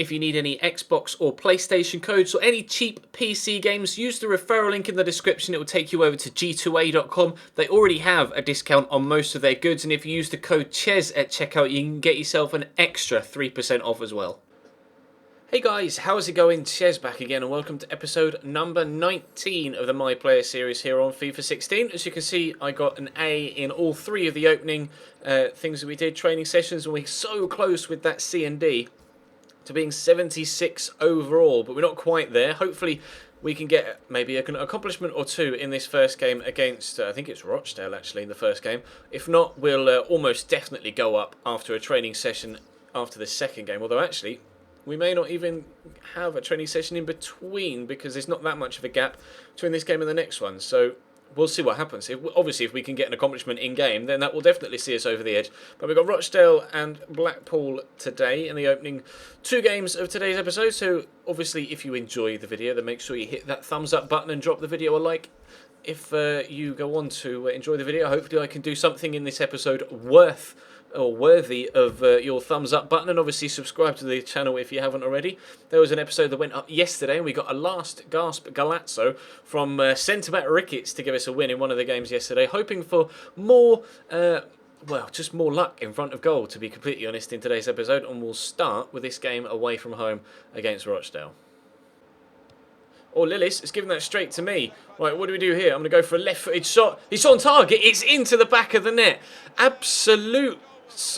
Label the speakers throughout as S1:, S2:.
S1: If you need any Xbox or PlayStation codes or any cheap PC games, use the referral link in the description. It will take you over to g2a.com. They already have a discount on most of their goods, and if you use the code CHES at checkout, you can get yourself an extra 3% off as well. Hey guys, how's it going? Ches back again and welcome to episode number 19 of the My Player series here on FIFA 16. As you can see, I got an A in all three of the opening things that we did, training sessions, and we're so close with that C and D to being 76 overall, but we're not quite there. Hopefully we can get maybe an accomplishment or two in this first game against, I think it's Rochdale actually in the first game. If not, we'll almost definitely go up after a training session after the second game, although actually we may not even have a training session in between because there's not that much of a gap between this game and the next one. So we'll see what happens. Obviously, if we can get an accomplishment in-game, then that will definitely see us over the edge. But we've got Rochdale and Blackpool today in the opening two games of today's episode. So obviously, if you enjoy the video, then make sure you hit that thumbs up button and drop the video a like. If you go on to enjoy the video, hopefully I can do something in this episode worthy of your thumbs up button, and obviously subscribe to the channel if you haven't already. There was an episode that went up yesterday and we got a last gasp Galazzo from centre-back Ricketts to give us a win in one of the games yesterday, hoping for more just more luck in front of goal, to be completely honest, in today's episode. And we'll start with this game away from home against Rochdale. Or Lillis has given that straight to me. Right, what do we do here? I'm going to go for a left-footed shot. It's on target. It's into the back of the net. Absolute...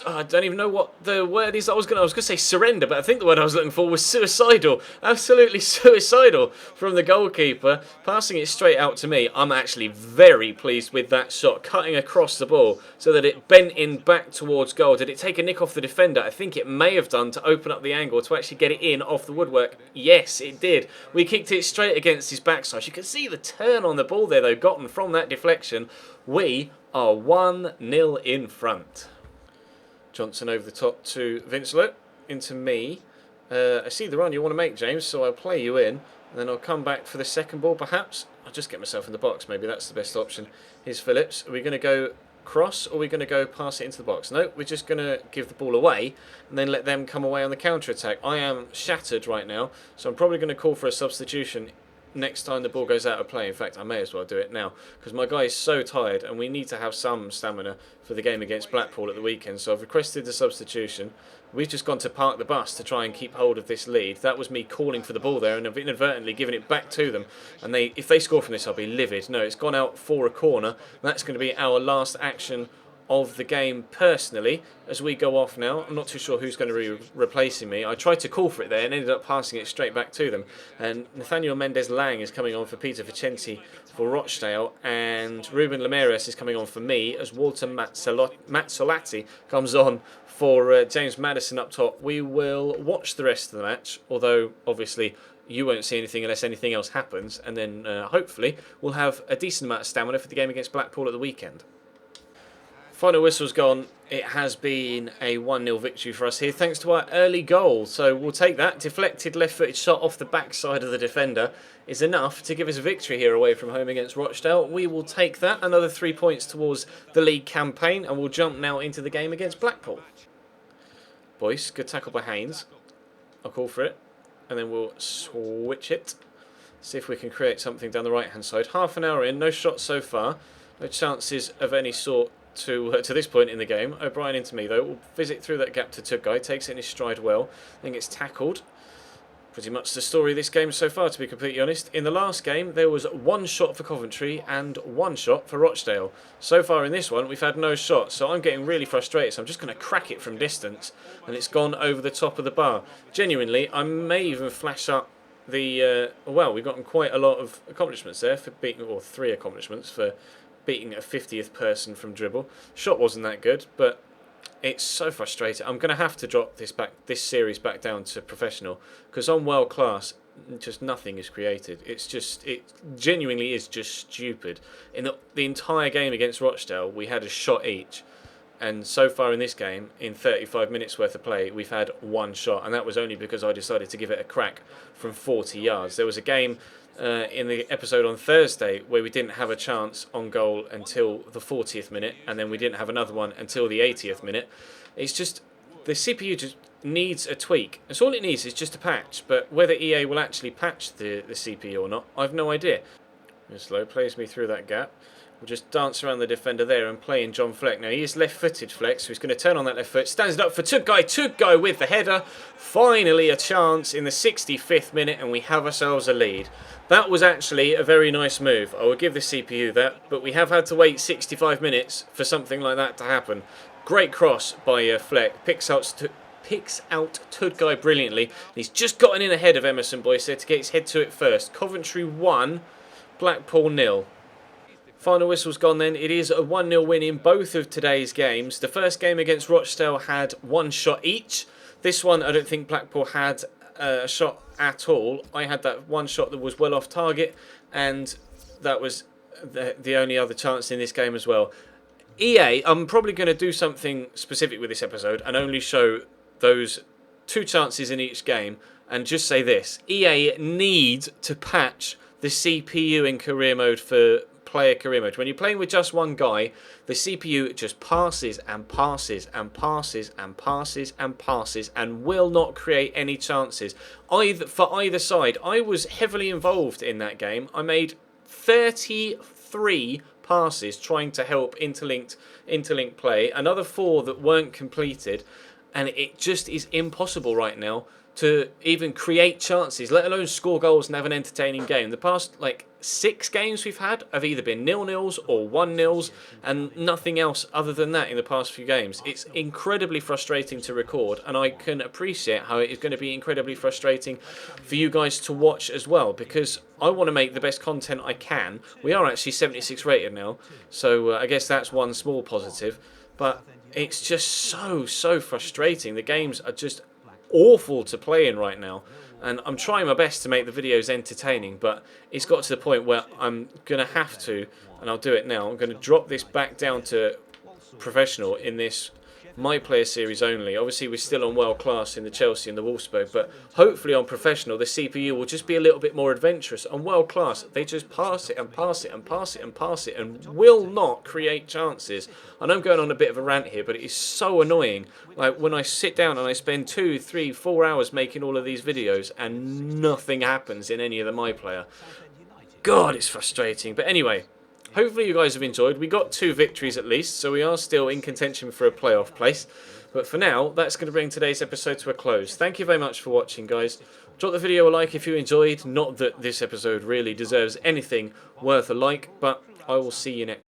S1: I don't even know what the word is. I was going to say surrender, but I think the word I was looking for was suicidal. Absolutely suicidal from the goalkeeper, passing it straight out to me. I'm actually very pleased with that shot, cutting across the ball so that it bent in back towards goal. Did it take a nick off the defender? I think it may have done, to open up the angle to actually get it in off the woodwork. Yes, it did. We kicked it straight against his backside. You can see the turn on the ball there, though, gotten from that deflection. We are 1-0 in front. Johnson over the top to Vinslow, into me. I see the run you want to make, James, so I'll play you in, and then I'll come back for the second ball, perhaps. I'll just get myself in the box, maybe that's the best option. Here's Phillips. Are we going to go cross, or are we going to go pass it into the box? No, we're just going to give the ball away, and then let them come away on the counter-attack. I am shattered right now, so I'm probably going to call for a substitution next time the ball goes out of play. In fact, I may as well do it now, because my guy is so tired and we need to have some stamina for the game against Blackpool at the weekend. So I've requested the substitution. We've just gone to park the bus to try and keep hold of this lead. That was me calling for the ball there, and I've inadvertently given it back to them. And if they score from this, I'll be livid. No, it's gone out for a corner. That's going to be our last action of the game personally as we go off now. I'm not too sure who's going to be replacing me. I tried to call for it there and ended up passing it straight back to them. And Nathaniel Mendes-Lang is coming on for Peter Vicenti for Rochdale, and Ruben Lameres is coming on for me as Walter Mazzolatti comes on for James Madison up top. We will watch the rest of the match, although obviously you won't see anything unless anything else happens, and then hopefully we'll have a decent amount of stamina for the game against Blackpool at the weekend. Final whistle's gone. It has been a 1-0 victory for us here, thanks to our early goal. So we'll take that. Deflected left-footed shot off the backside of the defender is enough to give us a victory here away from home against Rochdale. We will take that. Another 3 points towards the league campaign, and we'll jump now into the game against Blackpool. Boyce, good tackle by Haynes. I'll call for it, and then we'll switch it. See if we can create something down the right-hand side. Half an hour in, no shots so far. No chances of any sort to this point in the game. O'Brien into me though. We'll visit through that gap to Tugguy. Takes it in his stride well. Then gets tackled. Pretty much the story of this game so far, to be completely honest. In the last game, there was one shot for Coventry and one shot for Rochdale. So far in this one, we've had no shots. So I'm getting really frustrated. So I'm just going to crack it from distance. And it's gone over the top of the bar. Genuinely, I may even flash up the... we've gotten quite a lot of accomplishments there for beating... or 3 accomplishments for beating a 50th person from dribble. Shot wasn't that good, but it's so frustrating. I'm going to have to drop this series back down to professional, because on world class, just nothing is created. It genuinely is just stupid. In the entire game against Rochdale, we had a shot each, and so far in this game, in 35 minutes worth of play, we've had one shot, and that was only because I decided to give it a crack from 40 yards. There was a game in the episode on Thursday where we didn't have a chance on goal until the 40th minute, and then we didn't have another one until the 80th minute. It's just the CPU just needs a tweak. That's all it needs is just a patch. But whether EA will actually patch the CPU or not, I've no idea. Slow plays me through that gap. We'll just dance around the defender there and play in John Fleck. Now, he is left-footed, Flex, so he's going to turn on that left foot. Stands it up for Tugguy. Tugguy with the header. Finally a chance in the 65th minute, and we have ourselves a lead. That was actually a very nice move. I will give the CPU that, but we have had to wait 65 minutes for something like that to happen. Great cross by Fleck. Picks out Tugguy brilliantly. He's just gotten in ahead of Emerson Boyce there to get his head to it first. Coventry 1, Blackpool 0. Final whistle's gone then. It is a 1-0 win in both of today's games. The first game against Rochdale had one shot each. This one, I don't think Blackpool had a shot at all. I had that one shot that was well off target, and that was the only other chance in this game as well. EA, I'm probably going to do something specific with this episode and only show those 2 chances in each game and just say this. EA need to patch the CPU in career mode for player career mode. When you're playing with just one guy, the CPU just passes and passes and passes and passes and passes and will not create any chances for either side. I was heavily involved in that game. I made 33 passes trying to help interlinked play, another 4 that weren't completed, and it just is impossible right now to even create chances, let alone score goals and have an entertaining game. The past 6 games we've had have either been 0-0s or 1-0s and nothing else other than that in the past few games. It's incredibly frustrating to record, and I can appreciate how it is going to be incredibly frustrating for you guys to watch as well, because I want to make the best content I can. We are actually 76 rated now, so I guess that's one small positive, but it's just so frustrating. The games are just awful to play in right now, and I'm trying my best to make the videos entertaining, but it's got to the point where I'm going to have to, and I'll do it now, I'm going to drop this back down to professional in this My Player series only. Obviously we're still on world class in the Chelsea and the Wolfsburg, but hopefully on professional the CPU will just be a little bit more adventurous. On world class they just pass it and pass it and pass it and pass it and will not create chances. I know I'm going on a bit of a rant here, but it is so annoying. Like when I sit down and I spend 2, 3, 4 hours making all of these videos and nothing happens in any of the My Player. God, it's frustrating. But anyway, hopefully you guys have enjoyed. We got 2 victories at least, so we are still in contention for a playoff place. But for now, that's going to bring today's episode to a close. Thank you very much for watching, guys. Drop the video a like if you enjoyed. Not that this episode really deserves anything worth a like, but I will see you next.